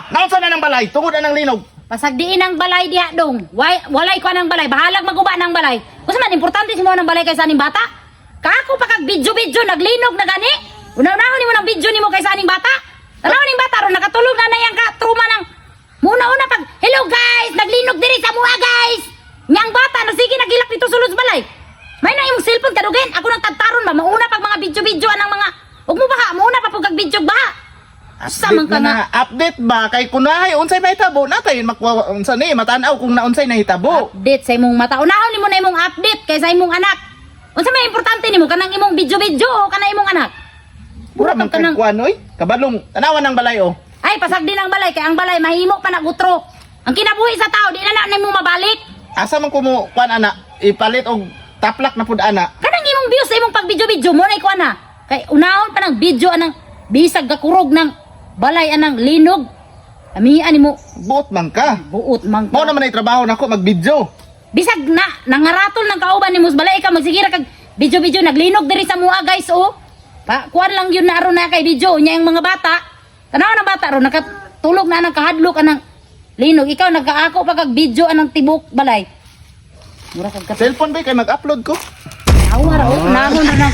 Naunsa na ng balay? Tungod na ng linog. Pasagdiin ang balay diha dong. Walay ko ng balay. Bahalag maguba ng balay. Kung man, importante si mo ng balay kaysa aning bata. Kako pa kag video naglinog na gani. Una-unahon ni mo ng video ni mo kaysa aning bata. Tanaw ning bata ron nakatulog na na yang ka truma ng muna-una pag hello guys, naglinog diri sa mua guys. Nyang bata na sige nagilak dito sulod sa balay. May na imong cellphone kadugin. Ako nang tagtaron ba mauna pag mga video anang mga ug mo baha mauna pa pag video baha. Sama ka nga. Update ba kay kunahay unsay mahitabo natay makuha unsa ni matanaw kung naunsay nahitabo. Update sa imong mata. Unahon nimo na imong update kay sa imong anak. Unsa may importante nimo kanang imong video o kanang imong anak? Pura man kay kuan oy. Kabalong tanawan ng balay oh. Ay pasag din ang balay kay ang balay mahimo pa nagutro. Ang kinabuhi sa tao di na nimo mabalik. Asa man ko mo kuan ana ipalit og taplak na pud ana. Kanang imong views sa imong pag video mo na ikuan na. Kay unahon pa ng video anang bisag gakurog ng balay anang linog. Amian nimo Buot man ka. buot man Mo ka. naman ay trabaho nako mag-video. Bisag na nangaratol ng kauban nimo sa balay ka magsigira kag video naglinog diri sa mua guys oh. Pa kuan lang yun na aron na kay video nya yung mga bata. Tanaw ng bata ron nakatulog na anang kahadlok anang linog. Ikaw nagkaako pa kag video anang tibok balay. Mura kag Cellphone ba kay mag-upload ko? Awa ra oh nahon na